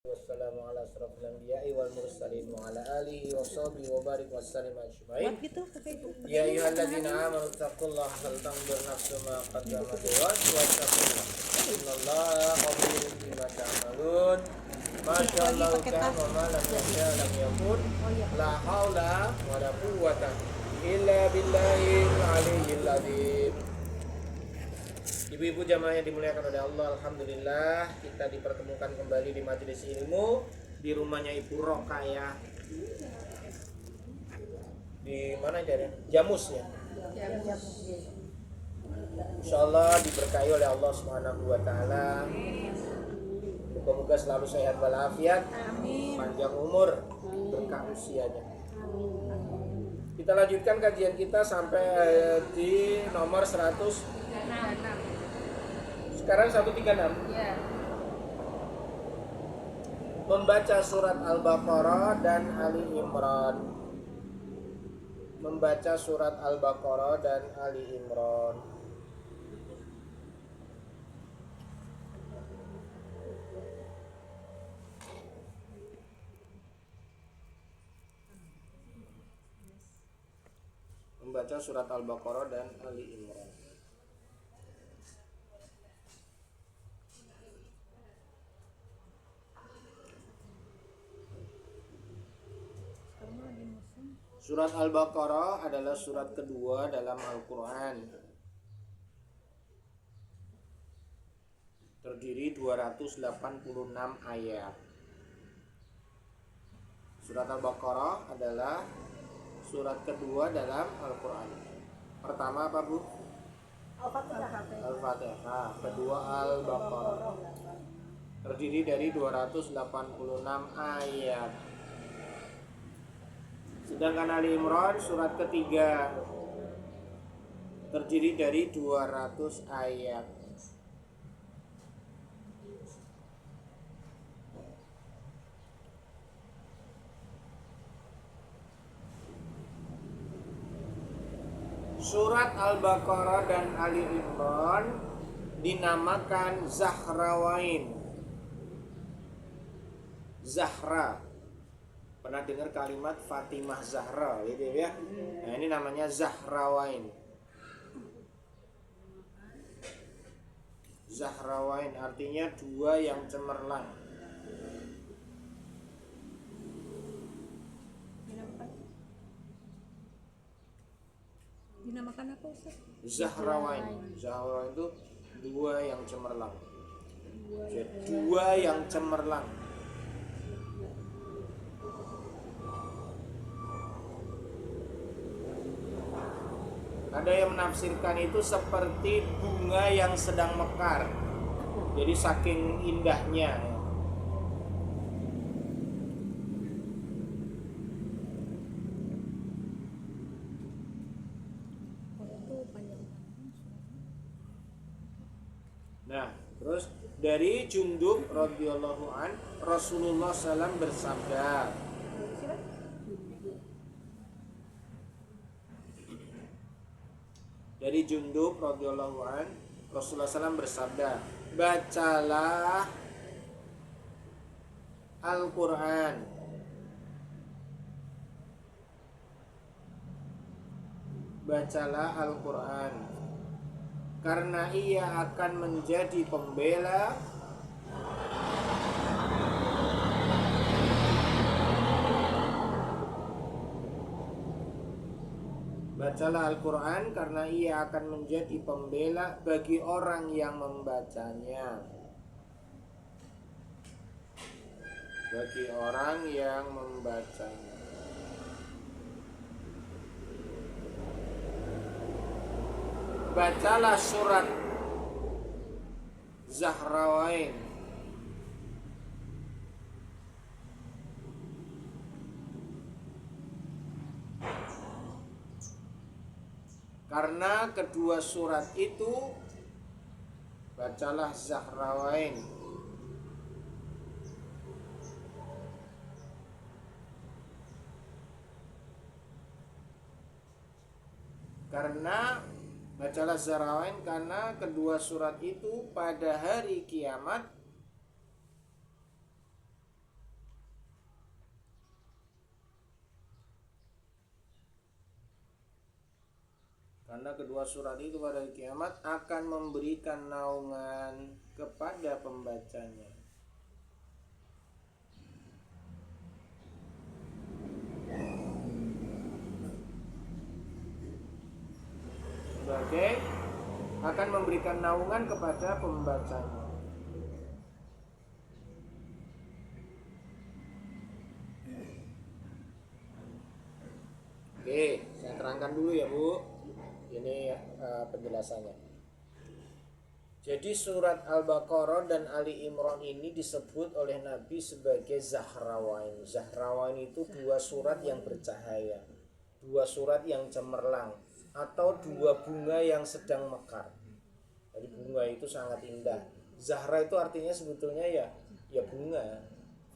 Wassalamu ala asrafil anbiya'i wal mursalin wa ala alihi wa sahbihi wa barik wa sallim ajma'in. Ya ayyuhalladzina amanu taqullaha wal tanzur nafsum ma qaddamat lighad wattaqullaha innallaha khabirum bima ta'malun. Masyaallah kana wa ma lam yasha lam yakun. La haula wa la quwwata illa billahil aliyyil azim. Ibu-ibu jamaah yang dimuliakan oleh Allah, alhamdulillah kita dipertemukan kembali di majelis ilmu di rumahnya Ibu Rokayah. Di mana aja ya? Jamus ya. Insyaallah diberkahi oleh Allah Subhanahu wa taala. Semoga selalu sehat walafiat, panjang umur, berkah usianya. Kita lanjutkan kajian kita sampai di nomor 100. Sekarang 136 ya. Membaca surat Al-Baqarah dan Ali Imran. Membaca surat Al-Baqarah dan Ali Imran. Membaca surat Al-Baqarah dan Ali Imran. Surat Al-Baqarah adalah surat kedua dalam Al-Quran. Terdiri 286 ayat. Surat Al-Baqarah adalah surat kedua dalam Al-Quran. Pertama apa Bu? Al-Fatihah. Kedua Al-Baqarah. Terdiri dari 286 ayat. Sedangkan Ali Imran surat ketiga terdiri dari 200 ayat. Surat Al-Baqarah dan Ali Imran dinamakan Zahrawain. Zahra. Pernah dengar kalimat Fatimah Zahra gitu ya? Nah, ini namanya Zahrawain. Zahrawain artinya dua yang cemerlang. Dinamakan apa Ustaz? Zahrawain. Zahrawain itu dua yang cemerlang. Dua yang cemerlang. Ada yang menafsirkan itu seperti bunga yang sedang mekar. Jadi saking indahnya. Nah, terus dari Jundub radhiyallahu an, Rasulullah SAW bersabda. Dari Jundub radhiyallahu an, Rasulullah SAW bersabda, bacalah Al-Quran, bacalah Al-Quran, karena ia akan menjadi pembela Bacalah Al-Quran karena ia akan menjadi pembela bagi orang yang membacanya. Bagi orang yang membacanya. Bacalah surat Zahrawain. Karena kedua surat itu, bacalah Zahrawain. Karena bacalah Zahrawain karena kedua surat itu pada hari kiamat Karena kedua surat itu pada hari kiamat akan memberikan naungan kepada pembacanya. Sebagai akan memberikan naungan kepada pembacanya. Oke, saya terangkan dulu ya Bu. Ini penjelasannya. Jadi surat Al-Baqarah dan Ali Imran ini disebut oleh Nabi sebagai Zahrawain. Zahrawain itu dua surat yang bercahaya, dua surat yang cemerlang, atau dua bunga yang sedang mekar. Jadi bunga itu sangat indah. Zahra itu artinya sebetulnya ya bunga.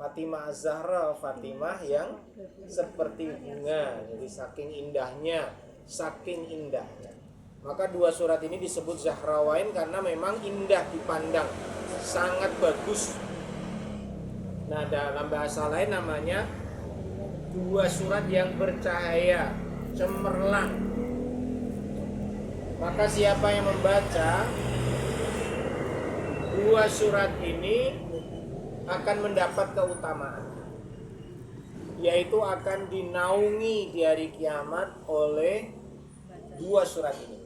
Fatimah Az-Zahra, Fatimah yang seperti bunga. Jadi saking indahnya. Maka dua surat ini disebut Zahrawain karena memang indah dipandang, sangat bagus. Nah, dalam bahasa lain namanya dua surat yang bercahaya, cemerlang. Maka siapa yang membaca dua surat ini akan mendapat keutamaan, yaitu akan dinaungi di hari kiamat oleh dua surat ini.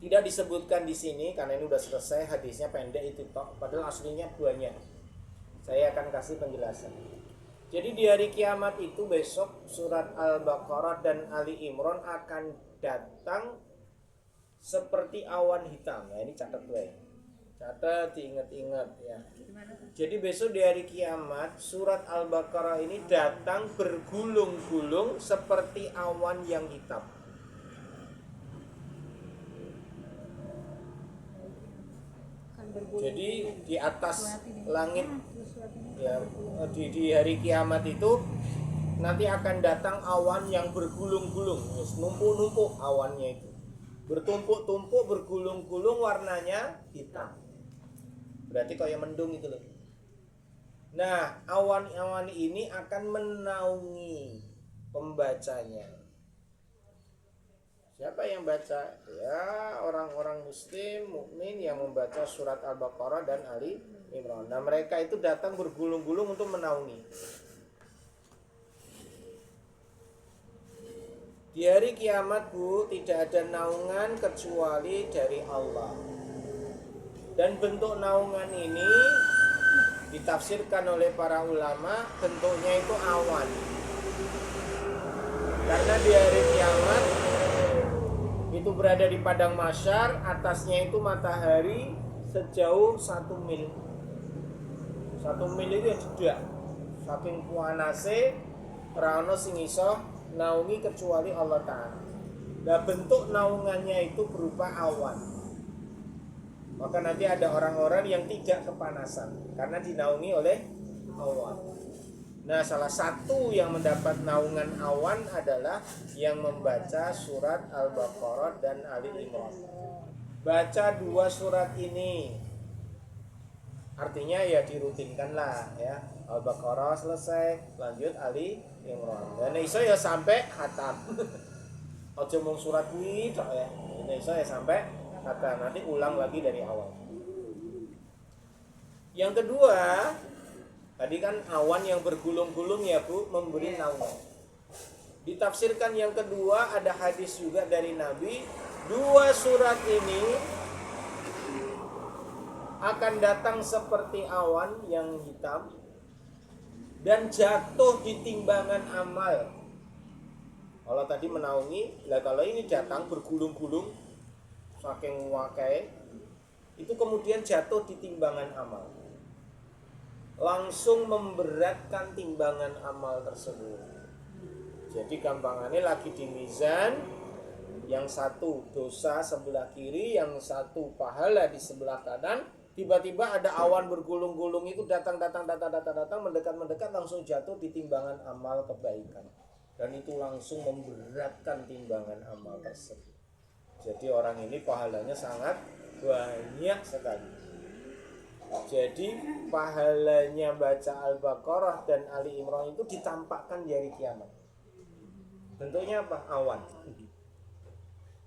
Tidak disebutkan di sini karena ini sudah selesai, hadisnya pendek itu tok, padahal aslinya banyak. Saya akan kasih penjelasan. Jadi di hari kiamat itu besok surat Al-Baqarah dan Ali Imran akan datang seperti awan hitam. Ya, ini catat gue. Catat, ingat-ingat ya. Jadi besok di hari kiamat surat Al-Baqarah ini datang bergulung-gulung seperti awan yang hitam. Jadi di atas langit ya, di hari kiamat itu nanti akan datang awan yang bergulung-gulung, numpuk-numpuk awannya itu. Bertumpuk-tumpuk, bergulung-gulung, warnanya hitam. Berarti kayak mendung itu loh. Nah, awan-awan ini akan menaungi pembacanya. Siapa yang baca? Ya, orang-orang muslim, mukmin yang membaca surat Al-Baqarah dan Ali Imran. Nah, mereka itu datang bergulung-gulung untuk menaungi. Di hari kiamat Bu, tidak ada naungan kecuali dari Allah. Dan bentuk naungan ini ditafsirkan oleh para ulama, bentuknya itu awan. Karena di hari kiamat itu berada di padang mahsyar, atasnya itu matahari sejauh 1 mil. 1 mil itu tidak. Saking panase ora ono sing iso naungi kecuali Allah Ta'ala. Nah, bentuk naungannya itu berupa awan. Maka nanti ada orang-orang yang tidak kepanasan karena dinaungi oleh awan. Nah, salah satu yang mendapat naungan awan adalah yang membaca surat Al-Baqarah dan Ali Imran. Baca dua surat ini, artinya ya dirutinkanlah ya. Al-Baqarah selesai, lanjut Ali Imran. Dan iso ya sampai khatam. Ojo mung surat kuwi tok ya. Ini iso ya sampai khatam. Nanti ulang lagi dari awal. Yang kedua, tadi kan awan yang bergulung-gulung ya Bu, memberi naungan. Ditafsirkan yang kedua, ada hadis juga dari Nabi, dua surat ini akan datang seperti awan yang hitam dan jatuh di timbangan amal. Kalau tadi menaungi, lah kalau ini datang bergulung-gulung saking wakai, itu kemudian jatuh di timbangan amal. Langsung memberatkan timbangan amal tersebut. Jadi gampangannya lagi di mizan, yang satu dosa sebelah kiri, yang satu pahala di sebelah kanan. Tiba-tiba ada awan bergulung-gulung itu datang, mendekat, langsung jatuh di timbangan amal kebaikan. Dan itu langsung memberatkan timbangan amal tersebut. Jadi orang ini pahalanya sangat banyak sekali. Jadi pahalanya baca Al-Baqarah dan Ali Imran itu ditampakkan di hari kiamat. Bentuknya apa? Awan.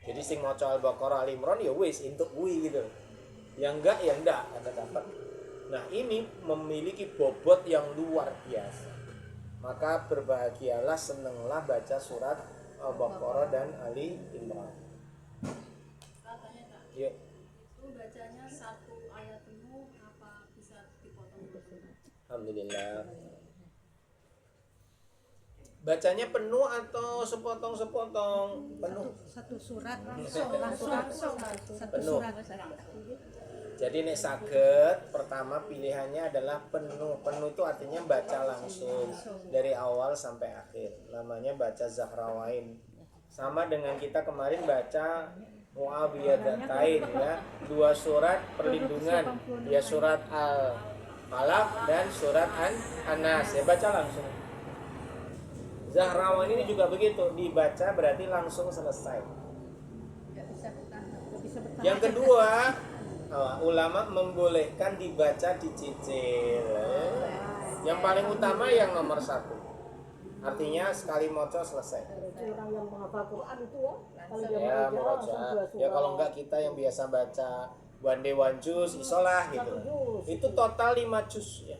Jadi sing maca Al-Baqarah Ali Imran ya wis entuk kuwi gitu. Yang enggak ya enggak Anda dapat. Nah, ini memiliki bobot yang luar biasa. Maka berbahagialah, senenglah baca surat Al-Baqarah dan Ali Imran. Yuk. Itu bacanya satu ayat penuh apa bisa dipotong? Alhamdulillah. Bacanya penuh atau sepotong-sepotong? Penuh. Satu surat langsung satu Penuh. surat. Jadi nek saged, pertama pilihannya adalah penuh. Penuh itu artinya baca langsung dari awal sampai akhir. Namanya baca Zahrawain. Sama dengan kita kemarin baca Muawiyadatain ya, 2 surat perlindungan. Ya surat Al-Falaq dan surat An-Nas. Ya baca langsung. Zahrawain ini juga begitu, dibaca berarti langsung selesai. Yang kedua, ulama membolehkan dibaca dicicil. Yang paling utama yang nomor 1. Artinya sekali maca selesai. Orang yang menghafal Quran itu ya, kalau dia Ya mau baca. Ya kalau enggak kita yang biasa baca one day one juz isolah gitu. Itu total 5 juz ya.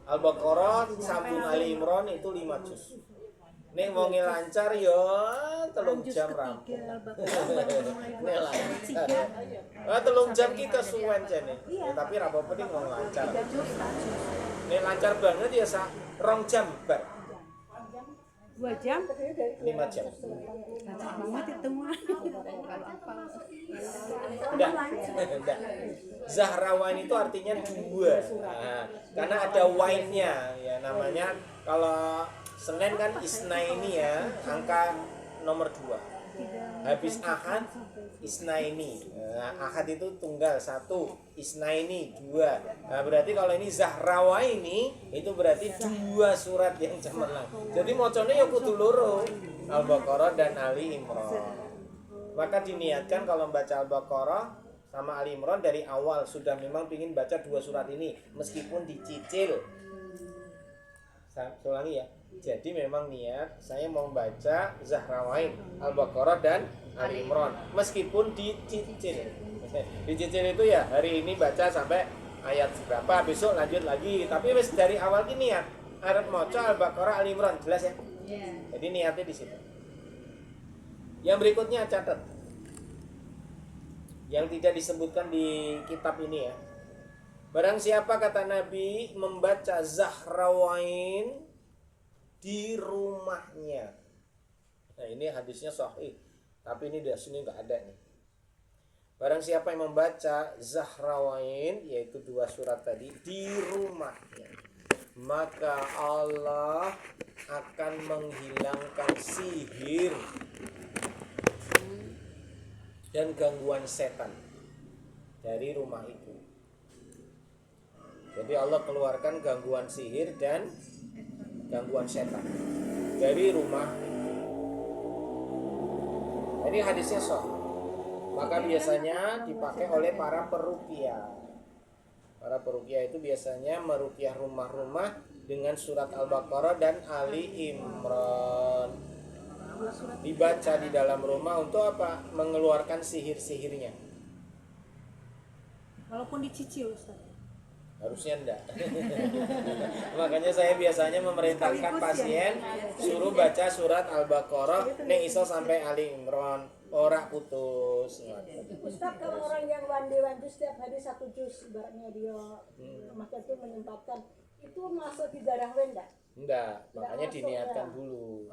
Al-Baqarah sambung Ali Imran itu 5 juz. Nek mau lancar ya 3 jam rampung. Nek lancar. 3 jam kita suwen jane. Ya, tapi ra apa-apa ning wong lancar. Nek lancar banget ya 2 jam bar. 2 jam 5 jam. banyak banget itu mah. Enggak. Zahrawan itu artinya 2. Nah, karena ada wainnya ya, namanya kalau Senin kan Isnaini ya, angka nomor 2. Habis Ahad Isnaini. Nah, Ahad itu tunggal 1, Isnaini 2. Nah, berarti kalau ini Zahrawaini itu berarti 2 surat yang cemerlang. Jadi mocone ya kudu loro, Al-Baqarah dan Ali Imran. Maka diniatkan kalau membaca Al-Baqarah sama Ali Imran dari awal sudah memang ingin baca 2 surat ini meskipun dicicil. Saya ulangi ya. Jadi memang niat saya mau baca Zahrawain, Al-Baqarah dan Ali Imran meskipun dicicil. Dicicil itu ya hari ini baca sampai ayat berapa, besok lanjut lagi. Tapi wis dari awal ini niat arep maca Al-Baqarah Ali Imran, jelas ya? Jadi niatnya di situ. Yang berikutnya catat. Yang tidak disebutkan di kitab ini ya. Barang siapa kata Nabi membaca Zahrawain di rumahnya. Nah, ini hadisnya sahih. Tapi ini di sini enggak ada nih. Barang siapa yang membaca Zahrawain yaitu 2 surat tadi di rumahnya, maka Allah akan menghilangkan sihir dan gangguan setan dari rumah itu. Jadi Allah keluarkan gangguan sihir dan gangguan setan dari rumah itu. Jadi hadisnya sahih. Maka biasanya dipakai oleh para peruqyah. Para peruqyah itu biasanya meruqyah rumah-rumah dengan surat Al-Baqarah dan Ali Imran. Dibaca di dalam rumah untuk apa? Mengeluarkan sihir-sihirnya. Walaupun dicicil Ustaz. Harusnya enggak. Makanya saya biasanya memerintahkan pasien suruh baca surat Al-Baqarah nek iso sampai Ali Imran, ora putus. Ustaz, kalau orang yang one juz setiap hari 1 juz ibaratnya dia maka itu menyempatkan itu masuk di darah enggak? Enggak, makanya diniatkan dulu.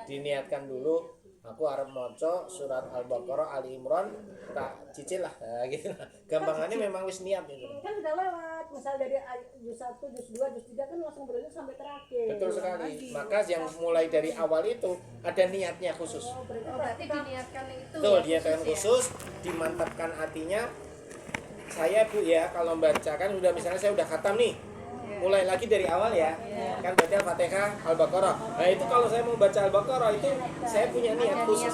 Diniatkan dulu. Aku arep maca surat Al-Baqarah Ali Imran tak cicil lah. Nah, gitu. Gampangannya memang wis niat gitu. Kan sudah lewat, misal dari juz 1, juz 2, juz 3 kan langsung berlanjut sampai terakhir. Betul sekali. Maka yang mulai dari awal itu ada niatnya khusus. Berarti diniatkan itu. Betul, ya, niatkan khusus, dimantapkan hatinya. Saya Bu ya, kalau membacakan udah misalnya saya udah khatam nih. Mulai lagi dari awal ya. Kan baca Al-Fatihah, Al-Baqarah. Nah, itu kalau saya mau baca Al-Baqarah itu saya punya niat khusus.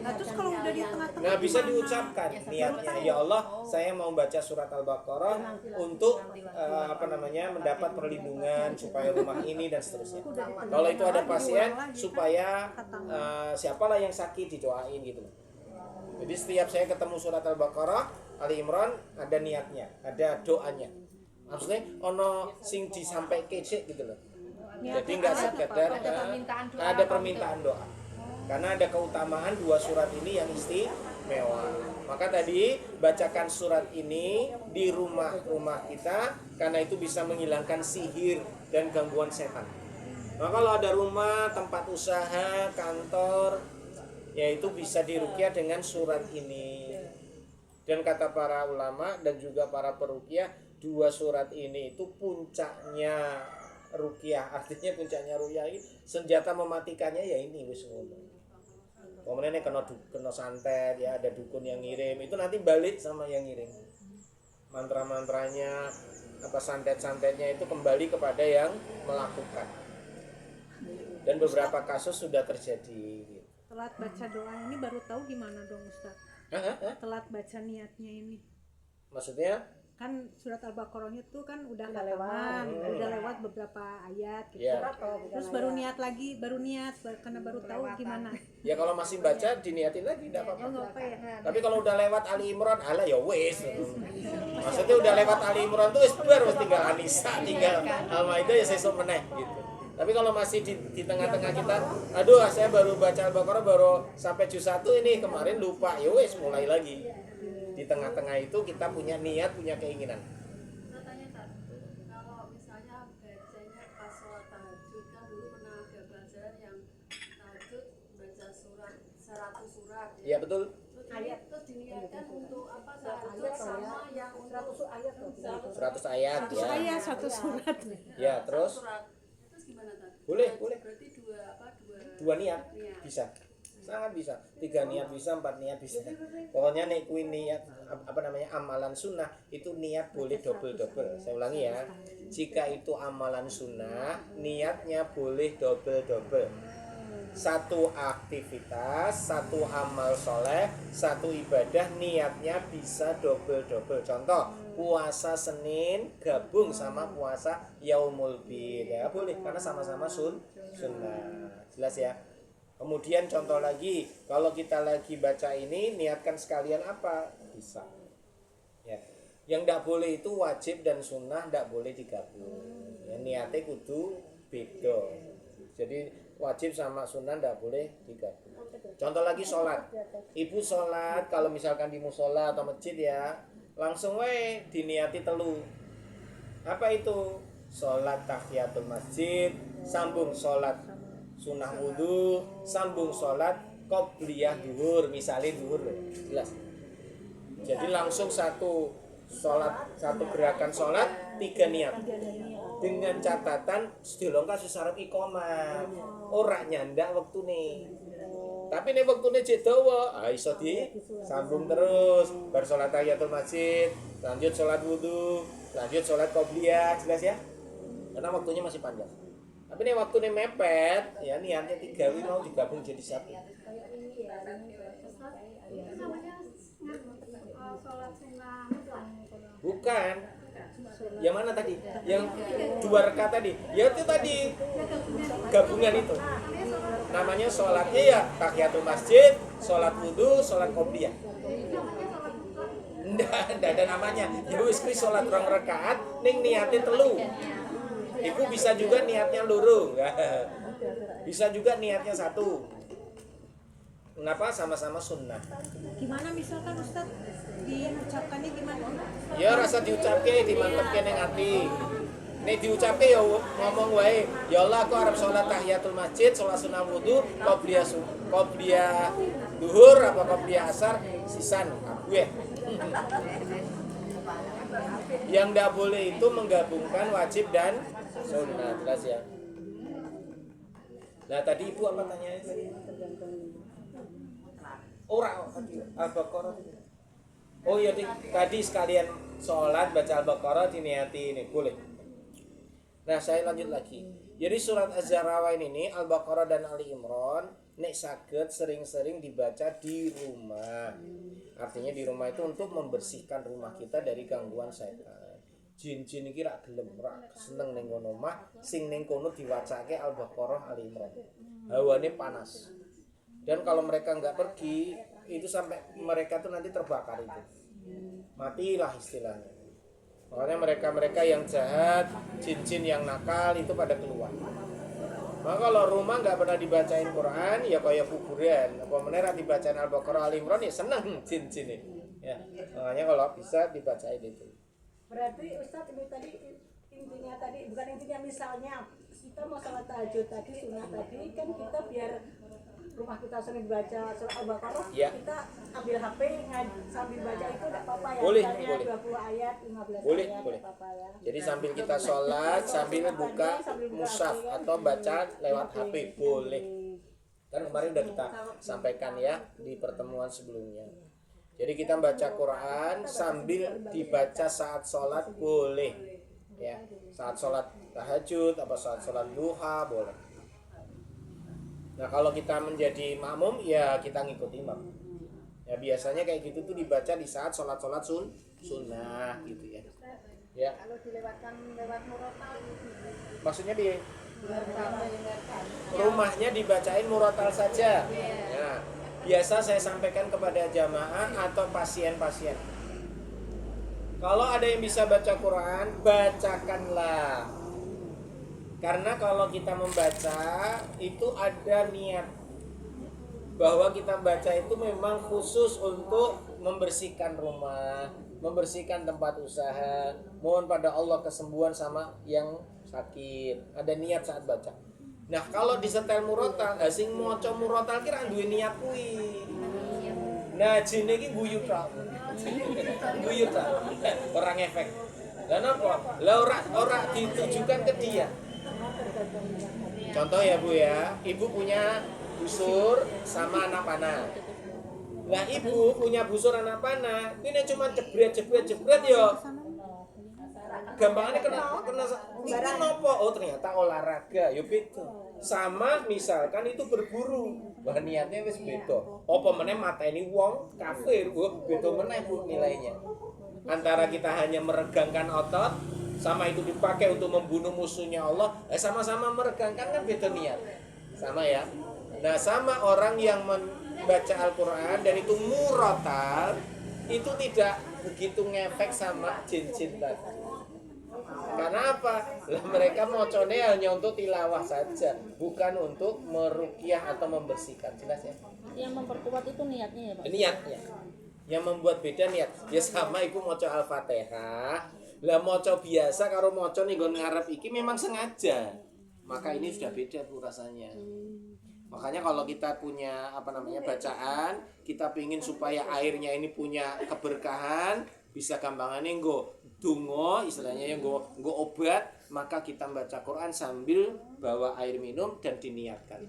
Nah, terus kalau udah di tengah-tengah Nah, bisa diucapkan niatnya, ya Allah, saya mau baca surat Al-Baqarah untuk mendapat perlindungan supaya rumah ini dan seterusnya. Kalau itu ada pasien supaya siapalah yang sakit didoain gitu. Jadi setiap saya ketemu surat Al-Baqarah, Ali Imran, ada niatnya, ada doanya. Maksudnya ono sing disampai kecek gitu loh. Jadi nggak sekedar ada permintaan doa. Karena ada keutamaan dua surat ini yang istimewa. Maka tadi bacakan surat ini di rumah-rumah kita, karena itu bisa menghilangkan sihir dan gangguan setan. Maka kalau ada rumah, tempat usaha, kantor, yaitu bisa diruqyah dengan surat ini. Dan kata para ulama dan juga para peruqyah, dua surat ini itu puncaknya ruqyah. Artinya puncaknya ruqyah ini senjata mematikannya ya ini wis ngono. Kemudian kena santet ya, ada dukun yang ngirim, itu nanti balik sama yang ngirim. Mantra-mantranya apa santet-santetnya itu kembali kepada yang melakukan. Dan beberapa kasus sudah terjadi. Telat baca doa ini baru tahu gimana dong Ustaz? Telat baca niatnya ini. Maksudnya? Kan surat Al-Baqarahnya tuh kan udah lewat beberapa ayat gitu. Ya. Terus baru niat lagi, karena baru tahu gimana. Ya kalau masih baca diniatin lagi tidak apa-apa. Enggak apa ya. Tapi kalau udah lewat Ali Imran, ala ya wes. Maksudnya udah lewat Ali Imran tuh wes bar, wes tinggal Anisa, tinggal Al-Maidah ya sesuk meneh gitu. Tapi kalau masih di tengah-tengah kita, aduh saya baru baca Al-Baqarah baru sampai juz 1 ini, kemarin lupa, ya wes mulai lagi. Di tengah-tengah itu kita punya niat, punya keinginan. Saya tanya Kak, kalau misalnya bacanya pas sholat tahajud, kan dulu pernah ada pelajaran yang tahajud baca surat 100 surat. Ya betul. Terus diniatkan untuk apa tahajud sama yang untuk 100 ayat loh. 100 ayat ya. Saya satu surat. Ya terus surat. Terus gimana Kak? boleh. Berarti Dua niat bisa. Sangat bisa. 3 niat bisa, 4 niat bisa. Pokoknya nek kuwi niat amalan sunnah itu niat boleh double-double. Saya ulangi ya. Jika itu amalan sunnah, niatnya boleh double-double. Satu aktivitas, satu amal soleh, satu ibadah, niatnya bisa double-double. Contoh, puasa Senin gabung sama puasa Yaumul Bid, ya boleh karena sama-sama sunnah. Jelas ya. Kemudian contoh lagi, kalau kita lagi baca ini niatkan sekalian apa? Bisa. Ya. Yang tidak boleh itu wajib dan sunnah tidak boleh digabung. Ya, niatnya kudu beda. Jadi wajib sama sunnah tidak boleh digabung. Contoh lagi sholat. Ibu sholat kalau misalkan di musola atau masjid ya, langsung diniati telu. Apa itu? Sholat tahiyatul masjid, sambung sholat sunah wudu, sambung sholat qobliyah duhur, misalnya duhur, jelas. Jadi langsung satu gerakan sholat 3 niat. Dengan catatan sedilongka sesarep iqomah. Ora nyandak wektune. Tapi nek wektune jek dawa, iso sambung terus. Bar sholat tahiyatul masjid, lanjut sholat wudu, lanjut sholat qobliyah, jelas ya? Karena waktunya masih panjang. Tapi ini waktu ini mepet, ya niatnya 3 mau digabung jadi 1. itu namanya sholat sunnah mutlak. Bukan. Yang mana tadi? Yang 2 rakaat tadi. Ya itu tadi gabungan itu. Namanya sholatnya ya tahiyatul masjid, sholat wudu, sholat qobliyah. Nggak ada namanya. Ibu istri sholat 2 rakaat, ning niatnya 3. Ibu bisa juga niatnya luru, bisa juga niatnya 1. Kenapa? Sama-sama sunnah. Gimana misalkan Ustaz diucapkannya gimana? Ya rasa diucapke, dimantepke ning ati. Nek diucapke ya ngomong wae, ya Allah aku arep sholat tahiyatul masjid, sholat sunah wudu, qobliyah duhur apa qobliyah asar, sisan gue. Yang tidak boleh itu menggabungkan wajib dan sunnah, jelas ya. Nah tadi ibu apa tanya tadi? Al-Baqarah. Oh iya tadi sekalian sholat baca Al-Baqarah diniati ini boleh. Nah saya lanjut lagi. Jadi surat Az-Zarawain ini Al-Baqarah dan Ali Imran nek saged sering-sering dibaca di rumah. Artinya di rumah itu untuk membersihkan rumah kita dari gangguan setan. Jin-jin iki rak gelem rak seneng ning kono omah, sing ning kono diwacake Al-Baqarah Ali Imran. Hawane panas. Dan kalau mereka nggak pergi, itu sampai mereka tuh nanti terbakar itu. Matilah istilahnya. Makanya mereka-mereka yang jahat, jin-jin yang nakal itu pada keluar. Maka kalau rumah nggak pernah dibacain Quran, ya kayak kuburan. Apa menera dibacain Al-Baqarah, Al-Imran, ya senang jin-jin ini. Ya, makanya kalau bisa dibacain itu. Berarti Ustadz ini tadi intinya tadi bukan intinya, misalnya kita mau salat tahajud tadi, sunnah tadi kan kita biar rumah kita sering baca surah Al-Baqarah, Ya. kita ambil HP sambil baca itu tidak apa-apa ya. Boleh, Misalnya boleh. 20 ayat, 15 Boleh, ayat, boleh. tidak apa-apa ya. Jadi sambil kita sholat, sambil buka mushaf atau baca lewat HP, boleh. Kan kemarin udah kita sampaikan ya di pertemuan sebelumnya. Jadi kita baca Quran sambil dibaca saat sholat boleh. Ya, saat sholat tahajud atau saat sholat duha boleh. Nah kalau kita menjadi makmum ya kita ngikut imam. Ya biasanya kayak gitu tuh dibaca di saat sholat-sholat sunnah gitu ya. Ya. Kalau dilewatkan lewat murotal, Maksudnya di rumahnya dibacain murotal saja. Ya. Biasa saya sampaikan kepada jamaah atau pasien-pasien. Kalau ada yang bisa baca Quran, bacakanlah. Karena kalau kita membaca itu ada niat bahwa kita baca itu memang khusus untuk membersihkan rumah, membersihkan tempat usaha, mohon pada Allah kesembuhan sama yang sakit. Ada niat saat baca. Nah, kalau disetel murotal, sing maca murotal kira duwe niat kuwi. Nah, jine iki guyu tok. Guyu tok. Orang efek. Lah napa? Lah ora ditujukan ke dia. Contoh ya Bu ya, ibu punya busur sama anak panah. Lah ibu punya busur anak panah, ini cuma jebret ya. Gampangannya kena itu nopo? Oh ternyata olahraga, ya beda. Sama misalkan itu berburu, wah niatnya wis beda. Apa meneh mateni wong kafir, wah beda meneh Bu nilainya. Antara kita hanya meregangkan otot, sama itu dipakai untuk membunuh musuhnya Allah, sama-sama meregangkan kan beda niat. Sama ya. Nah, sama orang yang membaca Al-Qur'an dan itu murotal, itu tidak begitu ngefek sama jin-jin tadi. Karena apa? Lah mereka mocone hanya untuk tilawah saja, bukan untuk meruqyah atau membersihkan. Jelas ya? Yang memperkuat itu niatnya ya Pak? Niatnya. Yang membuat beda niat. Ya sama iku maca Al-Fatihah. Lah maca biasa karo maca ning nggon ngarep iki memang sengaja. Maka ini sudah beda Bu rasanya. Makanya kalau kita punya bacaan, kita pingin supaya airnya ini punya keberkahan, bisa gampangannya nggo donga istilahnya yang nggo obat, maka kita baca Quran sambil bawa air minum dan diniatkan.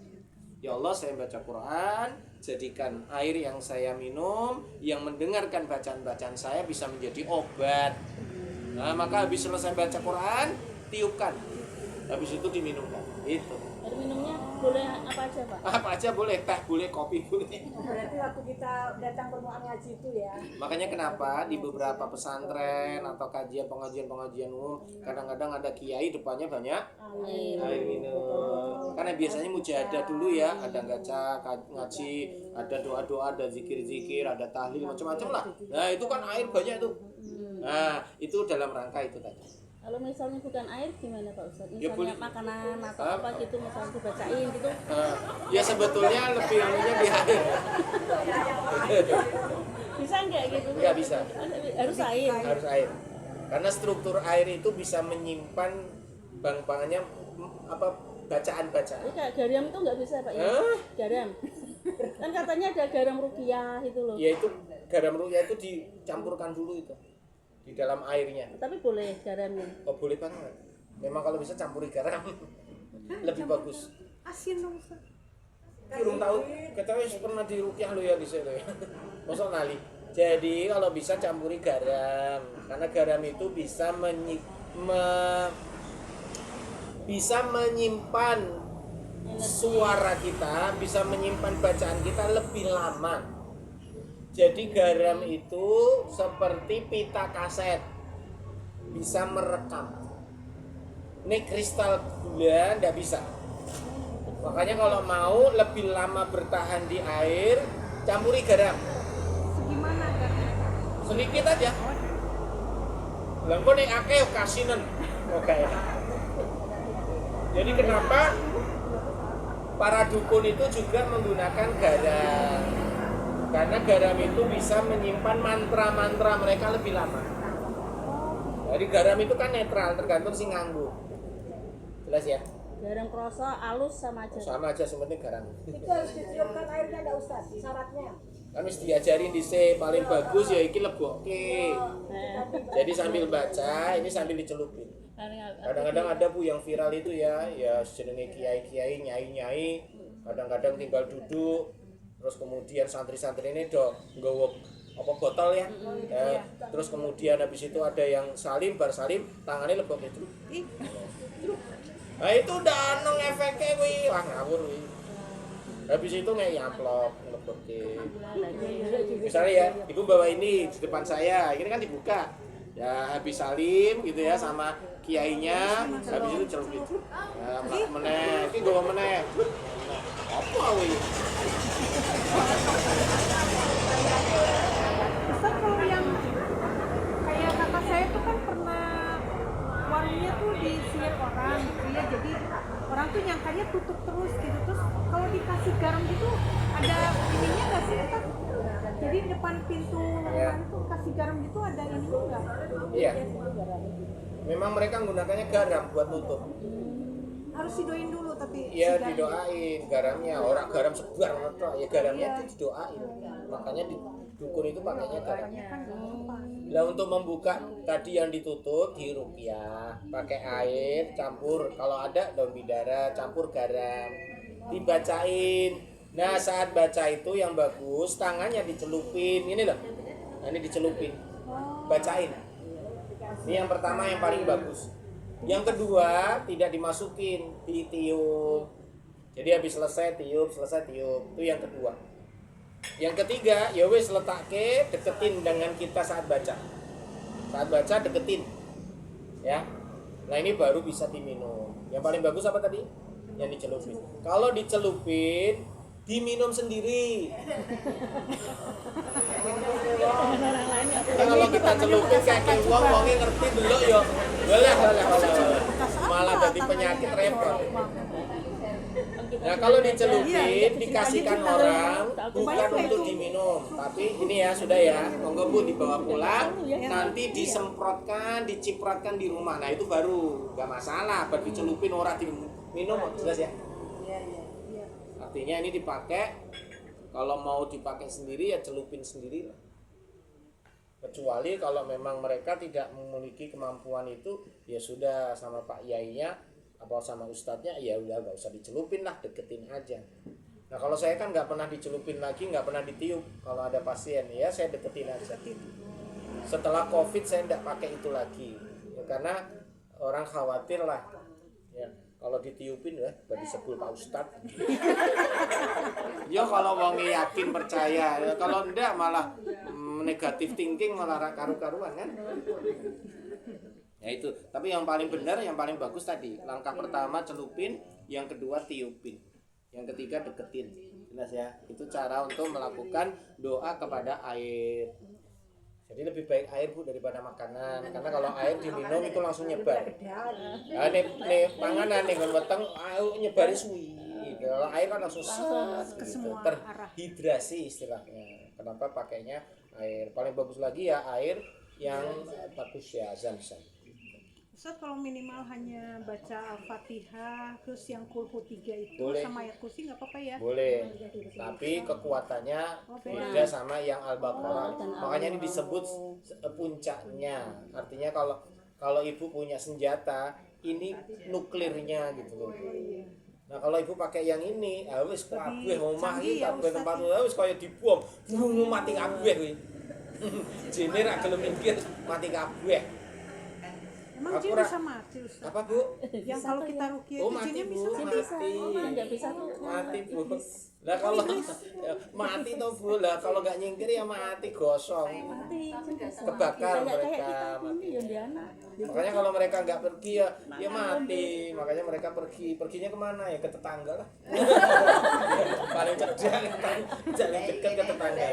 Ya Allah, saya baca Quran, jadikan air yang saya minum, yang mendengarkan bacaan-bacaan saya bisa menjadi obat. Nah, maka habis selesai baca Quran, tiupkan. Habis itu diminumkan. Itu. Air minumnya boleh apa aja Pak? Apa aja boleh, teh boleh, kopi boleh. berarti waktu kita datang permukaan ngaji itu ya. Makanya kenapa di beberapa pesantren atau pengajian-pengajian umum kadang-kadang ada kiai depannya banyak air minum. Karena biasanya mujahadah dulu ya, ada ngaji, ada doa-doa, ada zikir-zikir, ada tahlil macam-macam lah. Nah, itu kan air banyak tuh. Nah, itu dalam rangka itu tadi. Kalau misalnya bukan air gimana Pak Ustaz? Ya, boleh. Misalnya makanan atau apa gitu, misalnya dibacain gitu. Ya sebetulnya lebih anunya di air. Bisa nggak gitu? Nggak bisa. Harus air. Harus air. Karena struktur air itu bisa menyimpan bang-bangnya bacaan-bacaan. Jadi kayak garam itu nggak bisa Pak ya? Garam. Kan katanya ada garam ruqyah itu loh. Yaitu garam ruqyah itu dicampurkan dulu itu di dalam airnya. Tapi boleh garamnya. Oh boleh banget. Memang kalau bisa campuri garam lebih bagus. Asin dong Ustaz. Kurang tahu, kita wis pernah di ruqyah lo ya di situ ya. Masa nali. Jadi kalau bisa campuri garam, karena garam itu bisa bisa menyimpan suara kita, bisa menyimpan bacaan kita lebih lama. Jadi garam itu seperti pita kaset, bisa merekam. Ini kristal gula nggak bisa. Makanya kalau mau lebih lama bertahan di air, campuri garam. Segimana garamnya? Sedikit aja. Lang kok nek akeh kasinen. Oke. Jadi kenapa para dukun itu juga menggunakan garam? Karena garam itu bisa menyimpan mantra-mantra mereka lebih lama. Jadi garam itu kan netral, tergantung si nganggo. Jelas ya? Garam kroso halus sama aja. Sama aja sebenarnya garam. Itu harus ditiupkan airnya enggak Ustaz, syaratnya. Kan mesti diajarin dhisik paling bagus ya iki lebokke. Jadi sambil baca, ini sambil dicelupin. Kadang-kadang ada Bu yang viral itu ya jenenge kiai-kiai, nyai-nyai, kadang-kadang tinggal duduk, terus kemudian santri-santri ini nggawa apa botol ya. Terus kemudian habis itu ada yang salim, bar salim, tangannya lebok itu. Nah itu udah nong efeknya kuwi, wah ngawur kuwi. Habis itu nggak amplop, ngebokke. Misalnya ya, ibu bawa ini di depan saya, ini kan dibuka. Ya habis salim gitu ya sama kiainya, habis itu celupin. Ya meneh, iki gowo meneh. Apa kuwi? Ustaz kalau yang kayak kakak saya tuh kan pernah warungnya tuh disihir orang gitu ya, jadi orang tuh nyangkanya tutup terus gitu, terus kalau dikasih garam gitu ada ininya nggak sih Ustaz? Jadi depan pintu ruangan tuh kasih garam gitu ada ininya nggak? Iya. Memang mereka menggunakannya garam buat nutup. Harus didoain dulu tapi Iya si garam. didoain garamnya, orang garam sebar atau ya garamnya itu didoain. Makanya di dukun itu pakainya garam. Kan gampang. Lah untuk membuka tadi yang ditutup di ruqyah pakai air campur, kalau ada daun bidara campur garam, dibacain. Nah saat baca itu yang bagus tangannya dicelupin, ini loh, nah, ini dicelupin, bacain. Ini yang pertama yang paling bagus. Yang kedua tidak dimasukin, ditiup. Jadi habis selesai tiup, itu yang kedua. Yang ketiga, ya wis letake, deketin dengan kita saat baca. Saat baca deketin. Ya. Nah, ini baru bisa diminum. Yang paling bagus apa tadi? Yang dicelupin. Kalau dicelupin, diminum sendiri. Nah, kalau kita celupin kayak wong-wongnya ngerti delok yo. Walah. Malah jadi penyakit repot. Nah kalau dicelupin dikasihkan orang bukan untuk diminum, tapi ini ya sudah ya, monggo Bu dibawa pulang, nanti disemprotkan, diciprotkan di rumah. Nah itu baru nggak masalah, baru dicelupin orang diminum, jelas ya. Artinya ini dipakai, kalau mau dipakai sendiri ya celupin sendiri lah. Kecuali kalau memang mereka tidak memiliki kemampuan itu, ya sudah sama Pak Yainya apa sama ustadznya, ya udah nggak usah dicelupin lah, deketin aja. Nah kalau saya kan nggak pernah dicelupin lagi, nggak pernah ditiup. Kalau ada pasien ya saya deketin aja. Setelah COVID saya nggak pakai itu lagi, ya, karena orang khawatir lah. Ya kalau ditiupin ya bagi sebul Pak Ustadz. Ya kalau wong yakin percaya, ya, kalau enggak malah negatif thinking malah karu-karuan kan. Ya itu, tapi yang paling benar, yang paling bagus tadi langkah pertama celupin, yang kedua tiupin, yang ketiga deketin. Jelas ya, itu cara untuk melakukan doa kepada air. Jadi lebih baik air Bu daripada makanan, karena kalau air diminum itu langsung nyebar. Nah, nih panganan nih kan weteng nyebari suwi. Kalau air kan langsung ke gitu, semua terhidrasi istilahnya. Kenapa pakainya air? Paling bagus lagi ya air yang bagus ya Zam-Zam. Ustaz kalau minimal hanya baca Al-Fatihah terus yang kulhu 3 itu boleh. sama ayat kursi nggak apa-apa ya? Boleh, tapi kekuatannya beda sama yang Al-Baqarah. Makanya ini disebut puncaknya. Artinya kalau ibu punya senjata, ini nuklirnya gitu loh. Nah kalau ibu pakai yang ini, wis kabeh omah iki kabeh tempat wis kaya dibom, burung mati kabeh kuwi. Jene ra gelem mikir mati kabeh. Emang Aku jin ra- bisa mati Ustaz? Apa Bu? Yang kalau kita ruqyah Oh itu mati jinnya Bu, bisa mati. mati. Yang nggak bisa tuh Mati Bu. Lah kalau ya, mati toh Bu, lah kalau nggak nyingkir ya mati gosong. mati jin bisa Kebakar mati. Kayak mereka, kita mati. ini ya di anak. Makanya kalau mereka nggak pergi ya mati. Makanya mereka perginya kemana ya, ke tetangga lah. Paling cerdas jalan dekat ke tetangga.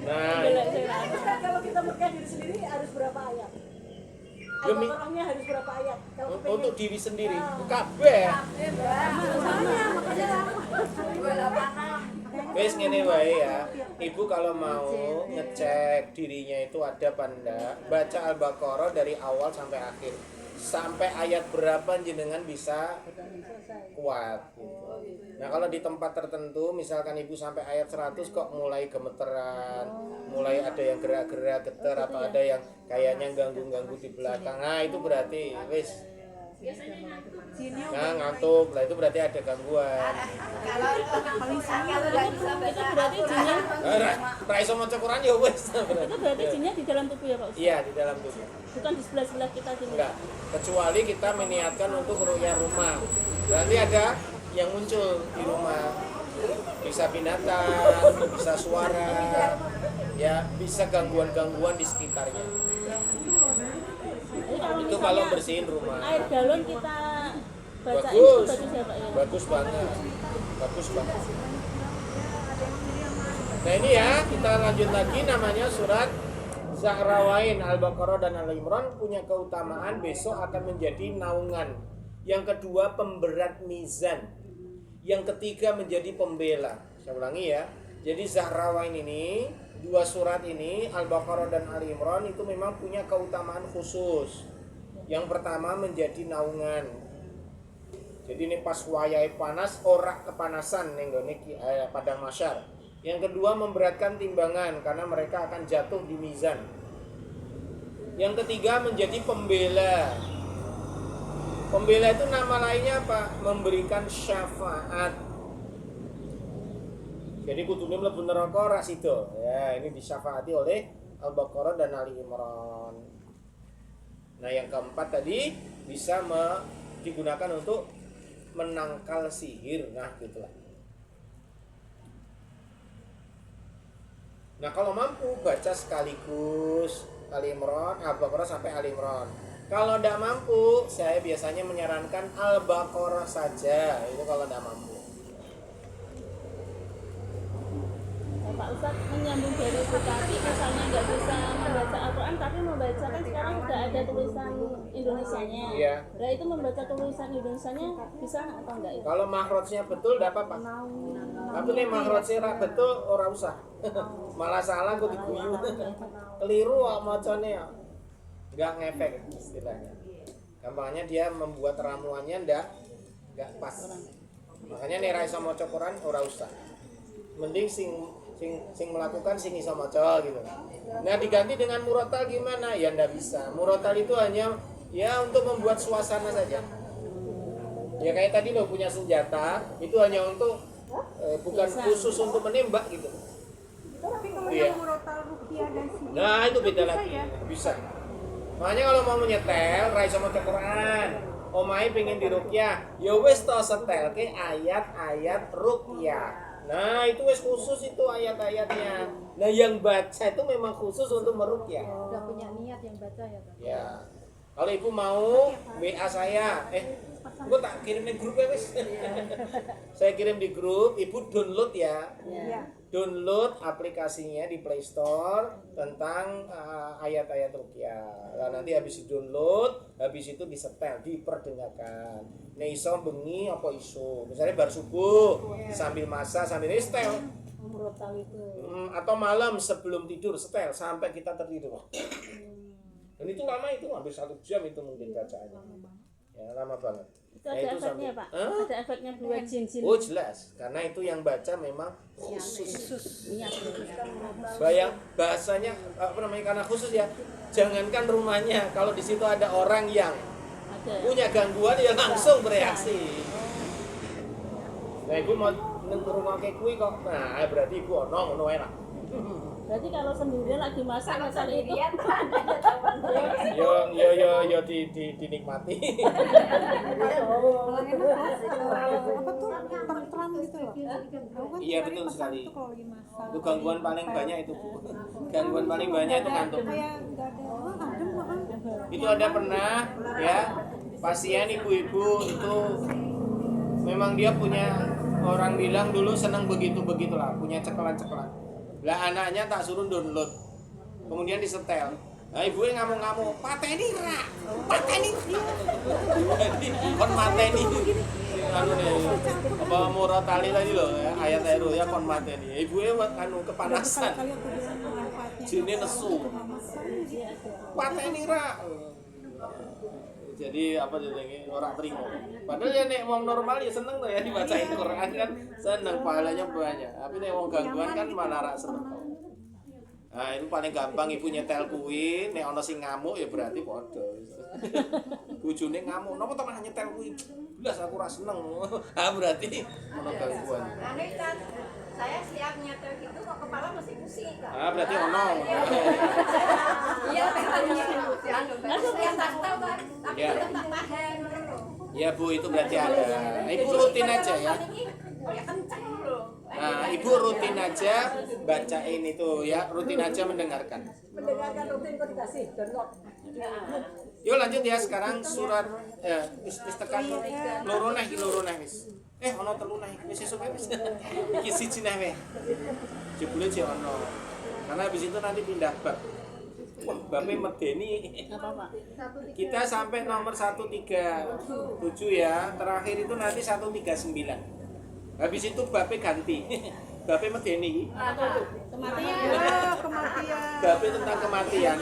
Nah, Ustaz, kalau kita berkah diri sendiri harus berapa ayat? Demi- Al-Baqarahnya harus berapa ayat? Kalau untuk diri sendiri, kabeh. Wes ngene wae ya. Ibu kalau mau ngecek dirinya itu ada apa enggak, baca Al-Baqarah dari awal sampai akhir. Sampai ayat berapa jenengan bisa kuat gitu. Nah, kalau di tempat tertentu misalkan ibu sampai ayat 100 kok mulai gemeteran, mulai ada yang gerak-gerak getar atau ada yang kayaknya ganggu-ganggu di belakang. Nah, itu berarti wes Jinnya ngantuk. Lah itu berarti ada gangguan. paling sayang. Itu berarti jinnya Ra iso maca Quran ya wes berarti. itu berarti jinnya di dalam tubuh ya Pak Ustaz? Iya, di dalam tubuh. Bukan di sebelah kita jinnya. Enggak, kecuali kita meniatkan untuk ru'yah rumah. Berarti ada yang muncul di rumah. Bisa binatang, bisa suara, ya bisa gangguan-gangguan di sekitarnya. Jadi kalau Itu kalau misalnya bersihin rumah. air galon kita bacain Bagus. itu bagus ya Pak ya? Bagus banget. Bagus banget. Nah ini ya, kita lanjut lagi, namanya surat Zahrawain. Al-Baqarah dan Al-Imran punya keutamaan besok akan menjadi naungan. Yang kedua pemberat mizan. Yang ketiga menjadi pembela. Saya ulangi ya. Jadi Zahrawain ini, dua surat ini Al-Baqarah dan Al-Imran itu memang punya keutamaan khusus. Yang pertama menjadi naungan. Jadi ini pas wayai panas ora kepanasan ning gone padang mahsyar. Yang kedua memberatkan timbangan karena mereka akan jatuh di mizan. Yang ketiga menjadi pembela. Pembela itu nama lainnya apa? Memberikan syafaat. Jadi kudune mlebu neraka ora sida. Ya, ini disyafaati oleh Al-Baqarah dan Ali Imran. Nah, yang keempat tadi bisa digunakan untuk menangkal sihir. Nah, gitulah. Nah, kalau mampu baca sekaligus Ali Imran, Al-Baqarah sampai Ali Imran. Kalau tidak mampu, saya biasanya menyarankan Al-Baqarah saja. Itu kalau tidak mampu. Ya, Pak Ustadz menyambung dari itu tadi, misalnya nggak bisa membaca Al-Quran tapi membaca kan sekarang sudah ada tulisan Indonesianya. Iya. Nah itu membaca tulisan Indonesianya bisa atau enggak itu? Kalau mahrotnya betul, tidak apa-apa. Tapi nih mahrotnya betul, ora usah. Malah salah gue diguyu. Keliru macamnya. Nggak ngefek istilahnya. Gampangnya dia membuat ramuannya nggak pas. Makanya nih ra iso maca Quran ora usah. Mending sing melakukan sing iso maca gitu. Nah, diganti dengan murotal gimana? Ya ndak bisa. Murotal itu hanya ya untuk membuat suasana saja. Ya kayak tadi lo punya senjata, itu hanya untuk bukan khusus untuk menembak gitu. Tapi kalau Iya. yang murotal ruqyah dan sihir, Nah, itu beda bisa lagi. ya? Bisa. Makanya kalau mau menyetel, ra iso maca Quran. Omahe pengen diruqyah, ya wis to setelke ayat-ayat ruqyah. Nah, itu wis khusus itu ayat-ayatnya. Nah, yang baca itu memang khusus untuk meruqyah. Udah punya niat yang baca ya Pak? Ya. Kalau ibu mau WA saya, gua tak kirim di grup ya wis. Saya kirim di grup, ibu download ya. Iya. Download aplikasinya di Play Store tentang ayat-ayat ruqyah. Nah, nanti habis di-download, habis itu disetel, diperdengarkan. Nek iso bengi apa iso. Misalnya bar subuh sambil masak sambil setel. murotal itu. Atau malam sebelum tidur setel sampai kita tertidur. Dan itu lama, itu hampir 1 jam itu mungkin bacaannya. Ya, lama banget. Itu ada efeknya Pak? Hah? Ada efeknya dua jin-jin. Oh jelas, karena itu yang baca memang khusus. Niat. Bayang bahasanya apa namanya, karena khusus ya. Jangankan rumahnya, kalau di situ ada orang yang Ada. punya gangguan ya langsung bereaksi. Nah, ibu mau nang rumah kayak kuwi kok. Nah, berarti ibu ono ngono wae lah. Berarti kalau sendirian lagi masak misal itu Sendirian Yo dinikmati. Kalau enak apa tuh tentram gitu loh. Aku kan Iya, cari betul pesan sekali. tuh kalau lagi masak. Itu gangguan paling banyak itu, Bu. Gangguan paling banyak itu ngantuk. Kayak nggak ada adem makan. Itu ada pernah ya pasien ibu-ibu itu memang dia punya, orang bilang dulu senang begitulah, punya cekelan-cekelan. Lah anaknya tak suruh download, kemudian disetel. Nah ibunya ngamuk-ngamuk, pateni ra, pateni. Jadi kon mateni. Anu nih, apa murah tali tadi loh ya, ayat Heru ya kon mateni. Ibunya anu kepanasan. Kali aku bilang manfaatnya. Sini nesu. Pateni ra. Jadi apa jadinya orang terima. Padahal ya nek wong normal ya seneng tuh ya dibacain Quran kan, seneng pahalanya banyak. Tapi nek wong gangguan kan malah ra seneng. Nah, itu paling gampang ibu nyetel kuwi, nek ana sing ngamuk ya berarti padha. Bojone ngamuk, "Napa to malah nyetel kuwi?" "Blas aku ra seneng." Ah berarti ana gangguan. Aneh kan, saya siap nyetel gitu kok kepala masih pusing kan. Ah berarti ono. Iya, yang tak tahu kan, tapi Ya. tetap paham. Ya Bu, itu berarti ada. Nah, ibu rutin aja ya. Oh ya kenceng loh. Nah, ibu rutin aja bacain itu ya, rutin aja mendengarkan. Mendengarkan rutin kok dikasih download. Yuk lanjut ya sekarang surat wis tekan loro neh wis. Ono telu neh wis esuk wis. Iki siji neh weh. Jebule jek ono. Karena habis itu nanti pindah bab. Wah, babnya medeni. Kita sampai nomor 137 ya. Terakhir itu nanti 139. Habis itu babnya ganti. Babnya medeni. Kematian. Babnya tentang kematian.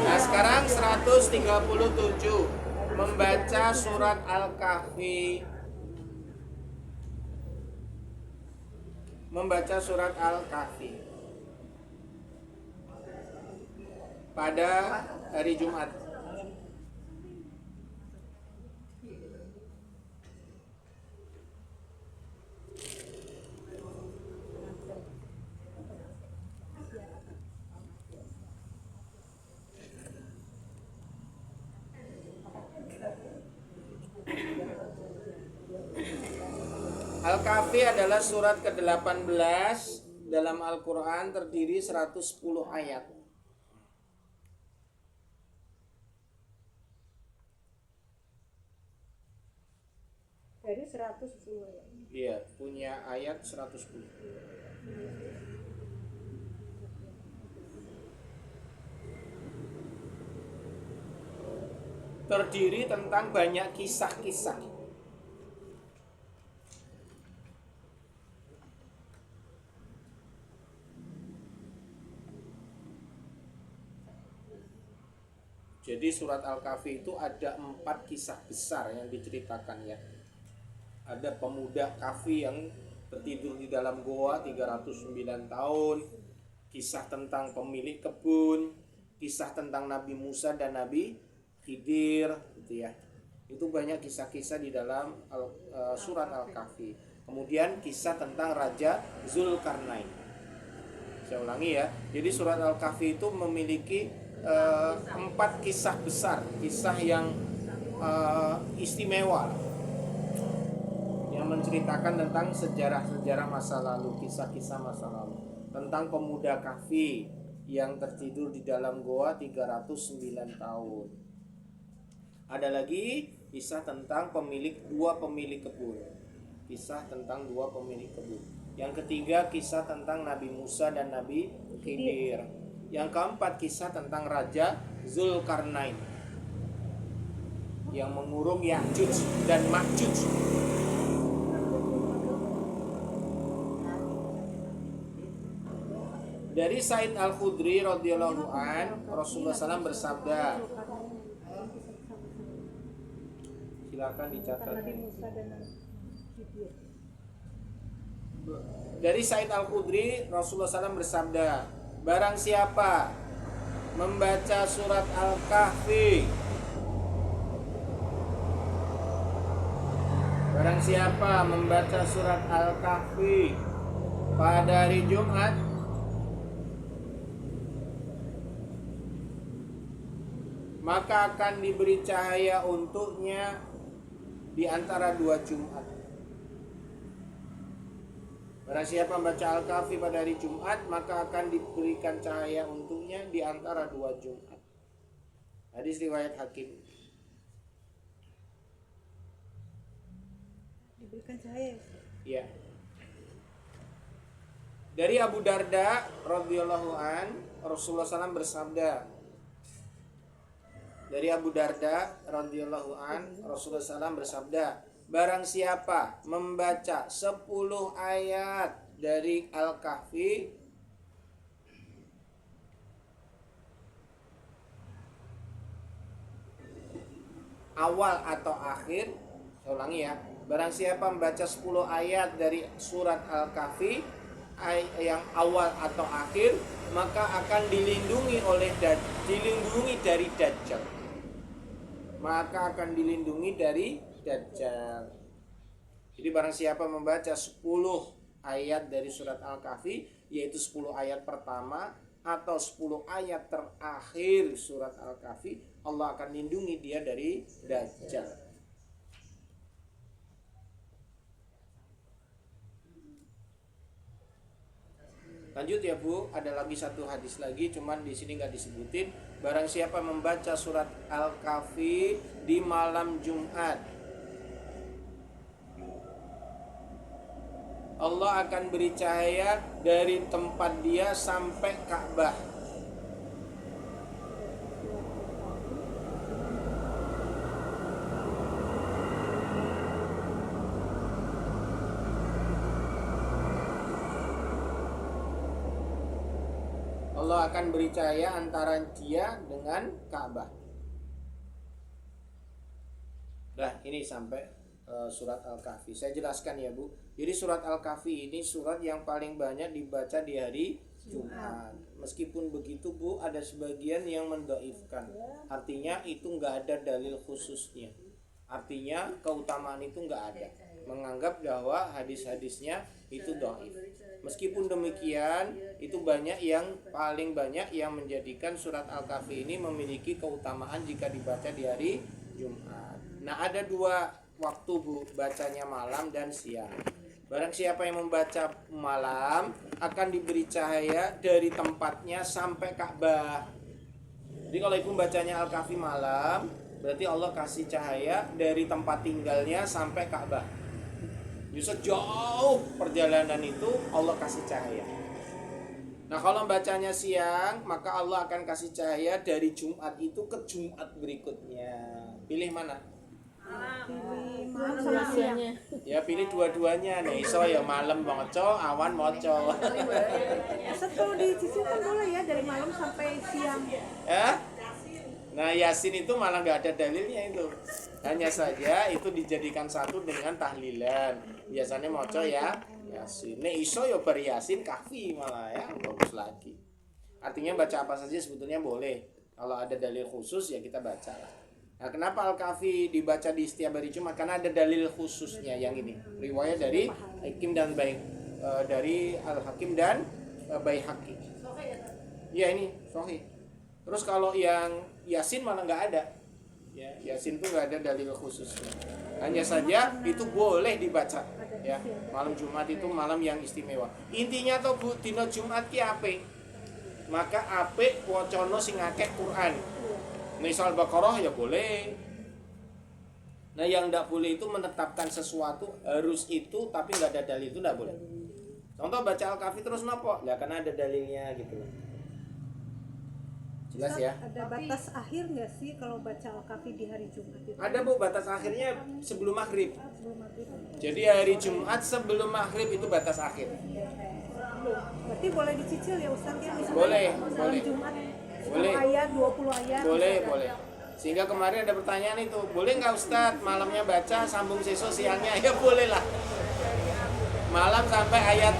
Nah, sekarang 137 membaca surat Al-Kahfi. Membaca surat Al-Kahfi pada hari Jumat. Al-Kahfi adalah surat ke-18 dalam Al-Quran, terdiri 110 ayat. Dari 110 ya. Iya, punya ayat 110. Terdiri tentang banyak kisah-kisah. Jadi surat Al-Kahfi itu ada 4 kisah besar yang diceritakan ya. Ada pemuda Kahfi yang tertidur di dalam goa 309 tahun. Kisah tentang pemilik kebun. Kisah tentang Nabi Musa dan Nabi Khidir gitu ya. Itu banyak kisah-kisah di dalam surat Al-Kahfi. Kemudian kisah tentang Raja Zulkarnain. Saya ulangi ya. Jadi surat Al-Kahfi itu memiliki 4 kisah besar, kisah yang istimewa, yang menceritakan tentang sejarah-sejarah masa lalu, kisah-kisah masa lalu, tentang pemuda Kahfi yang tertidur di dalam goa 309 tahun. Ada lagi kisah tentang dua pemilik kebun. Kisah tentang 2 pemilik kebun. Yang ketiga kisah tentang Nabi Musa dan Nabi Khidir. Yang keempat kisah tentang Raja Zulkarnain yang mengurung Ya'juj dan Ma'juj. Dari Sa'id Al-Khudri radhiyallahu an, Rasulullah SAW bersabda. Silakan dicatat. Dari Sa'id Al-Khudri, Rasulullah SAW bersabda, barang siapa membaca surat Al-Kahfi Barang siapa membaca surat Al-Kahfi pada hari Jumat, maka akan diberi cahaya untuknya di antara 2 Jumat. Barang siapa membaca Al-Kahfi pada hari Jumat, maka akan diberikan cahaya untuknya di antara 2 Jumat. Hadis riwayat Hakim. Diberikan cahaya. Ya. Dari Abu Darda radhiyallahu an, Rasulullah SAW bersabda. Dari Abu Darda radhiyallahu an, Rasulullah SAW bersabda, barang siapa membaca 10 ayat dari Al-Kahfi awal atau akhir, saya ulangi ya, barang siapa membaca 10 ayat dari surat Al-Kahfi yang awal atau akhir, maka akan dilindungi dari Dajjal. Maka akan dilindungi dari Dajjal. Jadi barang siapa membaca 10 ayat dari surat Al-Kahfi, yaitu 10 ayat pertama atau 10 ayat terakhir surat Al-Kahfi, Allah akan lindungi dia dari Dajjal. Lanjut ya Bu, ada lagi satu hadis lagi, cuman di sini nggak disebutin. Barang siapa membaca surat Al-Kahfi di malam Jumat, Allah akan beri cahaya dari tempat dia sampai Ka'bah. Allah akan beri cahaya antara dia dengan Ka'bah. Nah, ini sampai surat Al-Kahfi. Saya jelaskan ya Bu. Jadi surat Al-Kahfi ini surat yang paling banyak dibaca di hari Jumat. Meskipun begitu Bu, ada sebagian yang mendoifkan. Artinya itu nggak ada dalil khususnya. Artinya keutamaan itu nggak ada. Menganggap bahwa hadis-hadisnya itu doif. Meskipun demikian, itu paling banyak yang menjadikan surat Al-Kahfi ini memiliki keutamaan jika dibaca di hari Jumat. Nah, ada 2 waktu Bu, bacanya malam dan siang. Barang siapa yang membaca malam akan diberi cahaya dari tempatnya sampai Ka'bah. Jadi kalau ibu bacanya Al-Kahfi malam, berarti Allah kasih cahaya dari tempat tinggalnya sampai Ka'bah. Sejauh perjalanan itu Allah kasih cahaya. Nah, kalau bacanya siang, maka Allah akan kasih cahaya dari Jumat itu ke Jumat berikutnya. Pilih mana? Pilih malam sama siang. Ya pilih dua-duanya nih. So ya malam moco, awan moco. Asal kalau dicicil kan boleh ya dari malam sampai siang. Ya? Nah, Yasin itu malah nggak ada dalilnya itu. Hanya saja itu dijadikan satu dengan tahlilan. Biasanya moco ya Yasin. Nek iso ya bar Yasin Kahfi malah ya, bagus lagi. Artinya baca apa saja sebetulnya boleh. Kalau ada dalil khusus ya kita baca lah. Nah, kenapa Al-Kahfi dibaca di setiap hari Jumat? Karena ada dalil khususnya yang ini. Riwayat dari Hakim dan dari Al-Hakim dan Baihaqi. Ya ini sahih. Terus kalau yang Yasin malah nggak ada. Ya, Yasin itu nggak ada dalil khususnya. Hanya saja itu boleh dibaca. Ya, malam Jumat itu malam yang istimewa. Intinya tuh Bu, dina Jumat ki apik. Maka apik wacono sing akeh Quran. Misal Baqarah ya boleh. Nah, yang tidak boleh itu menetapkan sesuatu harus itu tapi nggak ada dalil, itu tidak boleh. Contoh baca Al-Kahfi terus nopo? Ya karena ada dalilnya gitu. Jelas ya? Ada batas akhir nggak sih kalau baca Al-Kahfi di hari Jumat itu? Ada Bu, batas akhirnya sebelum maghrib. Sebelum maghrib. Jadi hari Jumat sebelum maghrib itu batas akhir. Berarti boleh dicicil ya Ustaz ya? Misalnya Boleh, malam boleh. Jumat 10 Boleh. ayat, 20 ayat. Boleh, boleh. Sehingga kemarin ada pertanyaan itu, boleh nggak Ustadz malamnya baca sambung sesuk siangnya? Ya boleh lah. Malam sampai ayat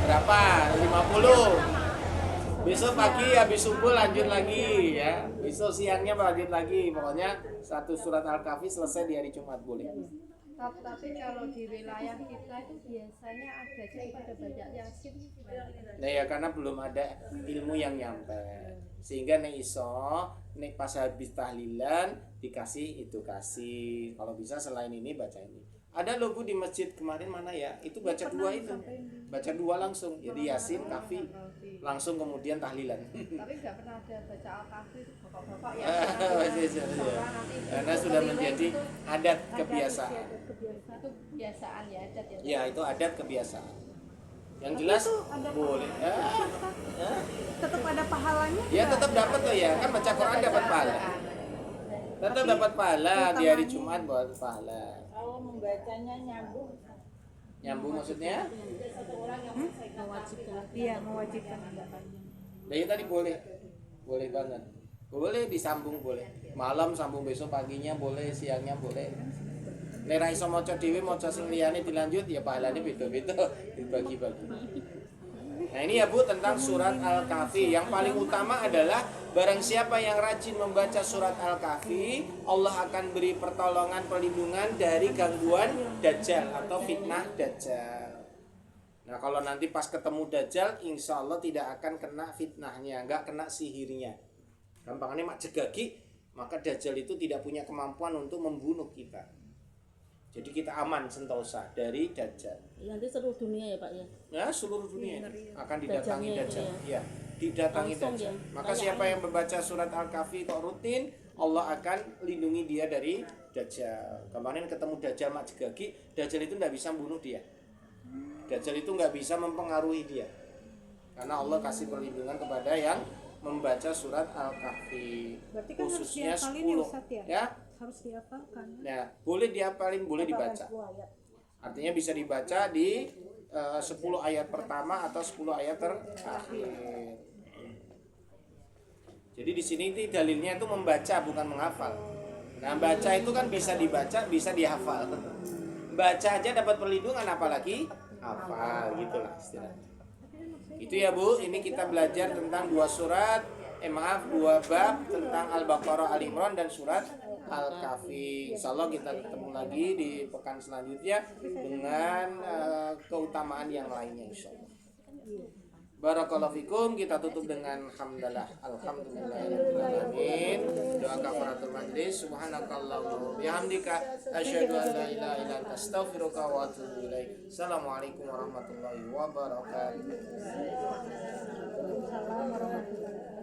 berapa? 50. Besok pagi habis subuh lanjut lagi ya. Besok siangnya lanjut lagi. Pokoknya satu surat Al-Kahfi selesai di hari Jumat boleh. Tapi kalau di wilayah kita itu biasanya ada jadi pada baca Yasin. Nah ya karena belum ada ilmu yang nyampe. Sehingga nek iso nek pas habis tahlilan dikasih itu kasih. Kalau bisa selain ini baca ini. Ada loh Bu di masjid kemarin mana ya? Itu baca dua itu. Baca dua langsung. Jadi Yasin, Kafi langsung kemudian tahlilan. Tapi nggak pernah ada baca Al-Kahfi itu bapak-bapak ya. Karena sudah menjadi adat kebiasaan. Itu kebiasaan ya, adat ya. Ya itu adat kebiasaan. Yang jelas boleh. Tetap ada pahalanya. Ya tetap dapat tuh ya. Kan baca Quran dapat pahala. Tetap dapat pahala di hari Jumat buat pahala. Kalau membacanya nyambung. Nyambung maksudnya? Mewajibkan. Iya, mewajibkan. Nah ya tadi boleh. Boleh banget. Boleh disambung boleh. Malam sambung besok paginya boleh, siangnya boleh. Nek ra iso maca dhewe maca sing liyane dilanjut ya pahalane beda-beda dibagi-bagi. Nah ini ya Bu tentang surat Al-Kahfi. Yang paling utama adalah barang siapa yang rajin membaca surat Al-Kahfi, Allah akan beri pertolongan perlindungan dari gangguan Dajjal atau fitnah Dajjal. Nah kalau nanti pas ketemu Dajjal, insya Allah tidak akan kena fitnahnya, nggak kena sihirnya. Gampangnya mak jegagi, maka Dajjal itu tidak punya kemampuan untuk membunuh kita. Jadi kita aman sentosa dari Dajjal. Nanti seluruh dunia ya Pak ya. Ya seluruh dunia akan didatangi Dajjalnya itu Dajjal. ya. Ya, didatangi Langsung Dajjal. ya. Maka Kayak siapa ayat. yang membaca surat Al-Kahfi kok rutin, Allah akan lindungi dia dari Dajjal. Kemarin ketemu Dajjal mak jegagi, Dajjal itu tidak bisa bunuh dia. Dajjal itu nggak bisa mempengaruhi dia. Karena Allah kasih perlindungan kepada yang membaca surat Al-Kahfi. Berarti kan harus Khususnya dihafalin ya 10. Ustaz ya? Ya. Harus dihafalkan. Nah, boleh dihafalin, boleh dibaca. Artinya bisa dibaca di 10 ayat pertama atau 10 ayat terakhir. Jadi di sini dalilnya itu membaca bukan menghafal. Nah, baca itu kan bisa dibaca, bisa dihafal. Baca aja dapat perlindungan apalagi hafal gitulah istilahnya. Itu ya Bu, ini kita belajar tentang dua bab tentang Al-Baqarah, Al-Imran dan surat Al-Kahfi. Insyaallah kita ketemu lagi di pekan selanjutnya dengan keutamaan yang lainnya insyaallah. Barakallahu fikum. Kita tutup dengan hamdalah. Alhamdulillahirabbil alamin. Doa kafaratul majlis. Subhanakallahumma bihamdika asyhadu an la ilaha illa anta astaghfiruka wa atubu ilaik. Assalamualaikum warahmatullahi wabarakatuh. Waalaikumsalam warahmatullahi wabarakatuh.